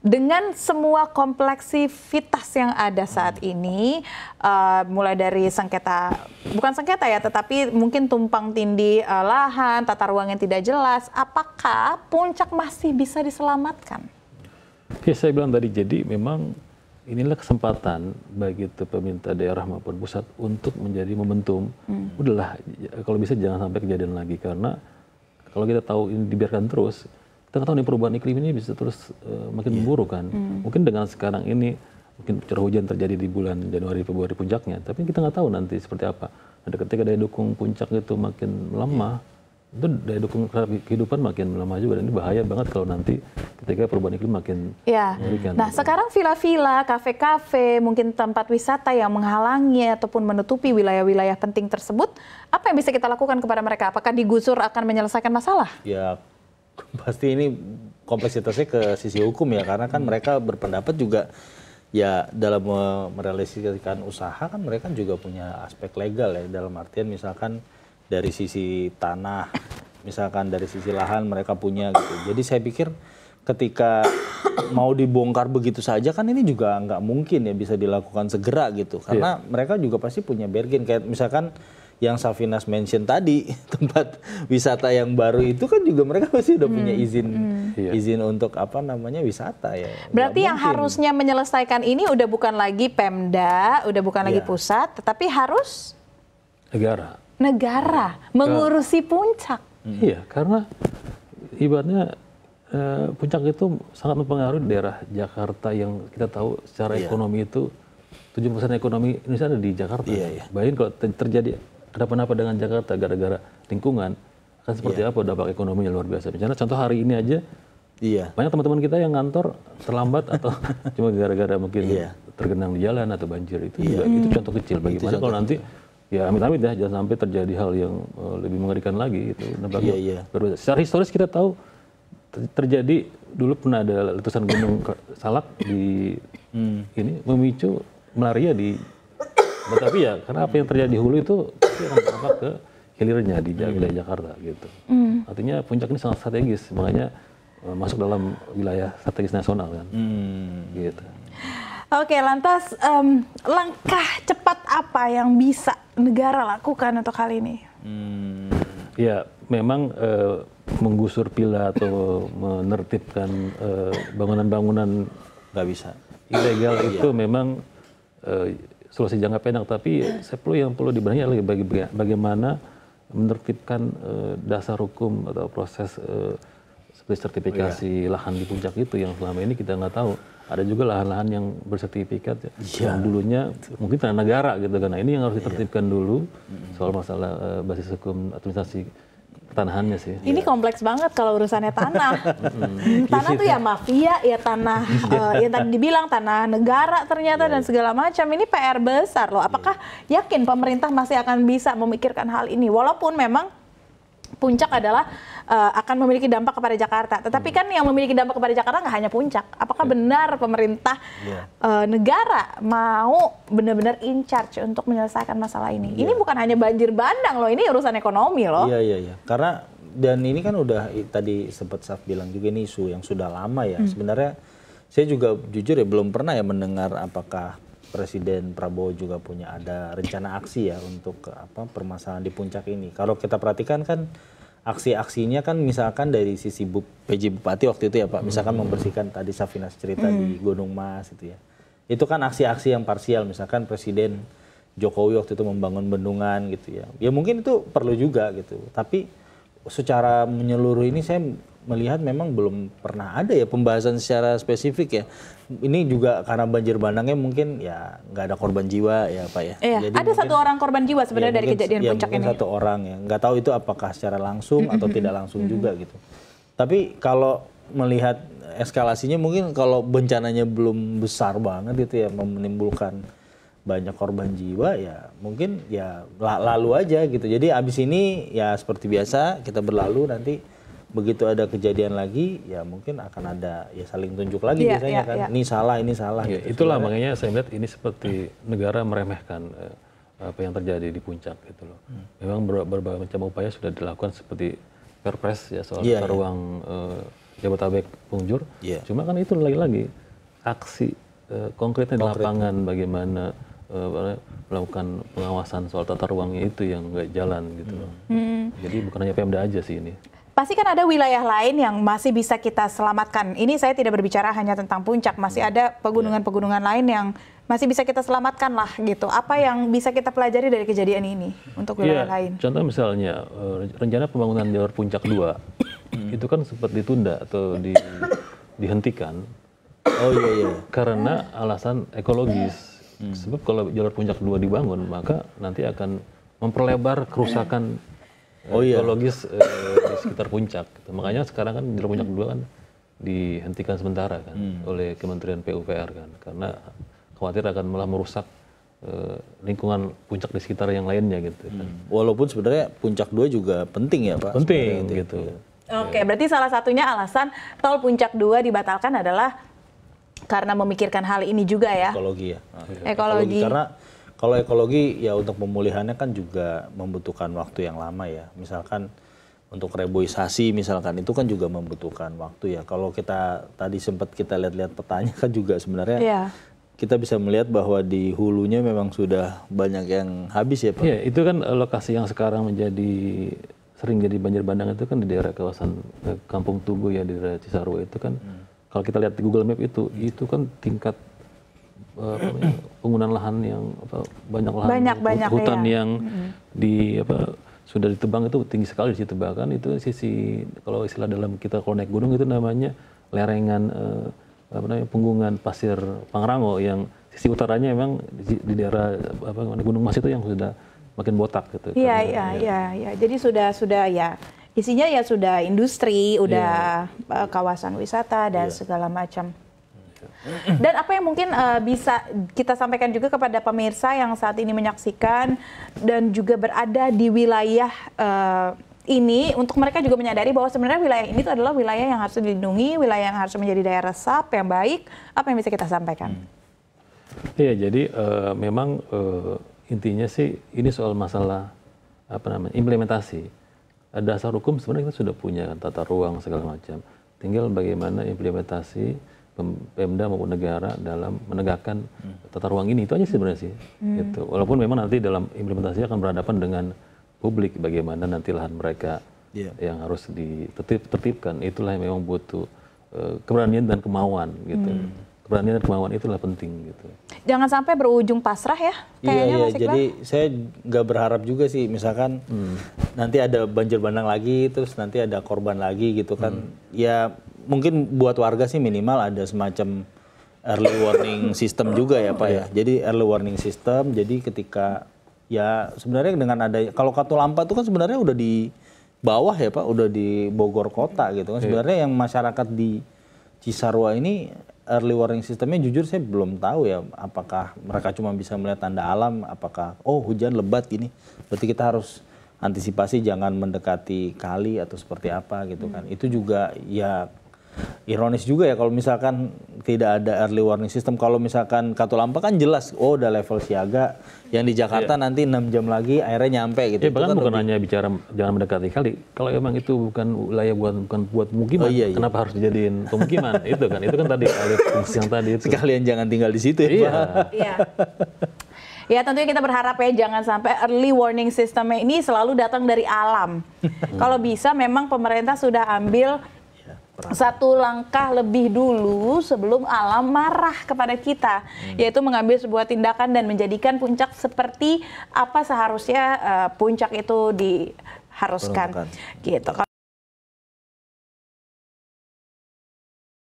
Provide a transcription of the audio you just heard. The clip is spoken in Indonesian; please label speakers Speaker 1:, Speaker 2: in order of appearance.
Speaker 1: dengan semua kompleksivitas yang ada saat ini, mulai dari sengketa, bukan sengketa ya, tetapi mungkin tumpang tindih lahan, tata ruang yang tidak jelas, apakah Puncak masih bisa diselamatkan?
Speaker 2: Ya, saya bilang tadi, jadi memang inilah kesempatan bagi pemerintah daerah maupun pusat untuk menjadi momentum. Udahlah, kalau bisa jangan sampai kejadian lagi, karena kalau kita tahu ini dibiarkan terus, kita nggak tahu nih perubahan iklim ini bisa terus makin memburuk kan. Mungkin dengan sekarang ini mungkin curah hujan terjadi di bulan Januari Februari puncaknya, tapi kita nggak tahu nanti seperti apa. Ada ketika daya dukung puncak itu makin melemah, itu daya dukung kehidupan makin melemah juga, dan ini bahaya banget kalau nanti ketika perubahan iklim makin mengerikan.
Speaker 1: Nah, sekarang villa-villa, kafe-kafe, mungkin tempat wisata yang menghalangi ataupun menutupi wilayah-wilayah penting tersebut, apa yang bisa kita lakukan kepada mereka? Apakah digusur akan menyelesaikan masalah?
Speaker 3: Ya, pasti ini kompleksitasnya ke sisi hukum ya, karena kan mereka berpendapat juga ya dalam merealisasikan usaha kan mereka juga punya aspek legal ya, dalam artian misalkan dari sisi tanah, misalkan dari sisi lahan mereka punya gitu. Jadi saya pikir ketika mau dibongkar begitu saja kan ini juga nggak mungkin ya bisa dilakukan segera gitu, karena mereka juga pasti punya bargain, kayak misalkan yang Safinas mention tadi, tempat wisata yang baru itu kan juga mereka pasti udah punya izin untuk apa namanya wisata ya.
Speaker 1: Berarti yang harusnya menyelesaikan ini udah bukan lagi Pemda, udah bukan lagi pusat, tetapi harus negara mengurusi Puncak.
Speaker 2: Iya, karena ibaratnya Puncak itu sangat mempengaruhi daerah Jakarta yang kita tahu secara ekonomi itu 70% ekonomi Indonesia ada di Jakarta. Bayangin kalau terjadi kenapa-napa dengan Jakarta gara-gara lingkungan, akan seperti apa dampak ekonominya luar biasa. Misalnya contoh hari ini aja, banyak teman-teman kita yang ngantor terlambat atau cuma gara-gara mungkin tergenang di jalan atau banjir. Itu juga itu contoh kecil. Bagaimana kalau nanti ya amit-amit ya jangan sampai terjadi hal yang lebih mengerikan lagi gitu. Secara historis kita tahu terjadi dulu pernah ada letusan gunung Salak di ini memicu malaria di Batavia, karena apa yang terjadi di hulu itu akan berdampak ke hilirnya di wilayah Jakarta gitu. Artinya Puncak ini sangat strategis, makanya masuk dalam wilayah strategis nasional kan. Gitu.
Speaker 1: Oke, lantas langkah cepat apa yang bisa negara lakukan untuk hal ini?
Speaker 2: Ya, memang menggusur villa atau menertibkan bangunan-bangunan
Speaker 3: nggak bisa
Speaker 2: ilegal itu memang solusi jangka pendek, tapi yang perlu dibenahi adalah bagaimana menertibkan dasar hukum atau proses seperti sertifikasi lahan di Puncak itu yang selama ini kita nggak tahu. Ada juga lahan-lahan yang bersertifikat yang dulunya mungkin tanah negara gitu kan. Nah, ini yang harus ditertibkan dulu soal masalah basis hukum administrasi pertanahannya sih.
Speaker 1: Ini kompleks banget kalau urusannya tanah. Tanah tuh ya mafia, ya tanah yang tadi dibilang tanah negara ternyata dan segala macam. Ini PR besar loh. Apakah yakin pemerintah masih akan bisa memikirkan hal ini? Walaupun memang Puncak adalah akan memiliki dampak kepada Jakarta. Tetapi kan yang memiliki dampak kepada Jakarta nggak hanya Puncak. Apakah benar pemerintah negara mau benar-benar in charge untuk menyelesaikan masalah ini? Ini bukan hanya banjir bandang loh, ini urusan ekonomi loh.
Speaker 3: Iya. Karena dan ini kan udah tadi sempat Saf bilang juga ini isu yang sudah lama ya. Sebenarnya saya juga jujur ya belum pernah ya mendengar apakah Presiden Prabowo juga punya ada rencana aksi ya untuk permasalahan di Puncak ini. Kalau kita perhatikan kan aksi-aksinya kan misalkan dari sisi PJ Bupati waktu itu ya Pak, misalkan membersihkan tadi Safinas cerita di Gunung Mas itu ya. Itu kan aksi-aksi yang parsial, misalkan Presiden Jokowi waktu itu membangun bendungan gitu ya. Ya mungkin itu perlu juga gitu. Tapi secara menyeluruh ini saya melihat memang belum pernah ada ya pembahasan secara spesifik ya. Ini juga karena banjir bandangnya mungkin ya nggak ada korban jiwa ya Pak ya.
Speaker 1: Jadi ada satu orang korban jiwa sebenarnya dari kejadian Puncak ini.
Speaker 3: Satu orang ya, nggak tahu itu apakah secara langsung atau tidak langsung juga gitu. Tapi kalau melihat eskalasinya mungkin kalau bencananya belum besar banget gitu ya menimbulkan banyak korban jiwa ya mungkin ya lalu aja gitu. Jadi abis ini ya seperti biasa kita berlalu, nanti begitu ada kejadian lagi ya mungkin akan ada ya saling tunjuk lagi biasanya kan. Ini salah
Speaker 2: gitu. Itulah makanya saya melihat ini seperti negara meremehkan apa yang terjadi di Puncak gitu loh. Memang berbagai macam upaya sudah dilakukan seperti Perpres ya soal tata ruang Jabodetabek Pungjur. Cuma kan itu lagi-lagi aksi konkretnya di lapangan, bagaimana melakukan pengawasan soal tata ruangnya itu yang nggak jalan gitu. Jadi bukan hanya Pemda aja sih ini.
Speaker 1: Pasti kan ada wilayah lain yang masih bisa kita selamatkan. Ini saya tidak berbicara hanya tentang Puncak, masih ada pegunungan-pegunungan lain yang masih bisa kita selamatkan lah gitu. Apa yang bisa kita pelajari dari kejadian ini untuk wilayah lain?
Speaker 2: Contoh misalnya rencana pembangunan jalur Puncak 2 itu kan sempat ditunda atau dihentikan. Karena alasan ekologis. Sebab kalau jalur Puncak 2 dibangun, maka nanti akan memperlebar kerusakan ekologis di sekitar Puncak. Gitu. Makanya sekarang kan jalur Puncak 2 kan dihentikan sementara kan oleh Kementerian PUPR kan, karena khawatir akan malah merusak lingkungan Puncak di sekitar yang lainnya gitu kan.
Speaker 3: Walaupun sebenarnya Puncak 2 juga penting ya Pak?
Speaker 2: Penting gitu.
Speaker 1: Oke, berarti salah satunya alasan tol Puncak 2 dibatalkan adalah karena memikirkan hal ini juga ya.
Speaker 3: Ekologi ya.
Speaker 1: Ekologi.
Speaker 3: Karena kalau ekologi ya untuk pemulihannya kan juga membutuhkan waktu yang lama ya. Misalkan untuk reboisasi misalkan itu kan juga membutuhkan waktu ya. Kalau kita tadi sempat kita lihat-lihat petanya kan juga sebenarnya kita bisa melihat bahwa di hulunya memang sudah banyak yang habis ya Pak.
Speaker 2: Iya, itu kan lokasi yang sekarang menjadi sering jadi banjir bandang itu kan di daerah kawasan Kampung Tugu ya, di daerah Cisarua itu kan. Kalau kita lihat di Google Map itu kan tingkat penggunaan lahan yang banyak lahan hutan yang sudah ditebang itu tinggi sekali di situ, bahkan itu sisi kalau istilah dalam kita kalau naik gunung itu namanya lerengan penggungan pasir Pangrango yang sisi utaranya memang di daerah Gunung Mas itu yang sudah makin botak gitu.
Speaker 1: Iya. Jadi sudah ya. Isinya ya sudah industri, udah kawasan wisata dan segala macam. Dan apa yang mungkin bisa kita sampaikan juga kepada pemirsa yang saat ini menyaksikan dan juga berada di wilayah ini, untuk mereka juga menyadari bahwa sebenarnya wilayah ini itu adalah wilayah yang harus dilindungi, wilayah yang harus menjadi daerah resap yang baik. Apa yang bisa kita sampaikan?
Speaker 2: Iya, jadi memang intinya sih ini soal masalah implementasi. Dasar hukum sebenarnya kita sudah punya kan, tata ruang segala macam. Tinggal bagaimana implementasi Pemda maupun negara dalam menegakkan tata ruang ini, itu aja sebenarnya sih. Gitu. Walaupun memang nanti dalam implementasinya akan berhadapan dengan publik, bagaimana nanti lahan mereka yang harus ditertibkan. Itulah yang memang butuh keberanian dan kemauan gitu. Keberanian dan kemauan itulah penting gitu.
Speaker 1: Jangan sampai berujung pasrah ya kayaknya Mas Iqbal.
Speaker 3: Jadi saya nggak berharap juga sih misalkan nanti ada banjir bandang lagi, terus nanti ada korban lagi gitu kan. Ya mungkin buat warga sih minimal ada semacam early warning system juga ya Pak ya. Jadi early warning system, jadi ketika ya sebenarnya dengan ada, kalau Katulampa itu kan sebenarnya udah di bawah ya Pak, udah di Bogor kota gitu kan. Sebenarnya yang masyarakat di Cisarua ini early warning sistemnya jujur saya belum tahu ya, apakah mereka cuma bisa melihat tanda alam, apakah hujan lebat ini, berarti kita harus antisipasi jangan mendekati kali atau seperti apa gitu kan. Itu juga ya ironis juga ya kalau misalkan tidak ada early warning system. Kalau misalkan Katulampa kan jelas udah level siaga, yang di Jakarta nanti 6 jam lagi airnya nyampe gitu.
Speaker 2: Bahkan bukan hanya bicara jangan mendekati kali, kalau emang itu bukan wilayah bukan buat pemukiman, kenapa harus dijadiin pemukiman? Itu kan tadi alih fungsi yang tadi itu.
Speaker 3: Sekalian jangan tinggal di situ ya Pak.
Speaker 1: Ya tentunya kita berharap ya jangan sampai early warning systemnya ini selalu datang dari alam. Kalau bisa memang pemerintah sudah ambil satu langkah lebih dulu sebelum alam marah kepada kita, yaitu mengambil sebuah tindakan dan menjadikan Puncak seperti apa seharusnya Puncak itu diharuskan. Gitu.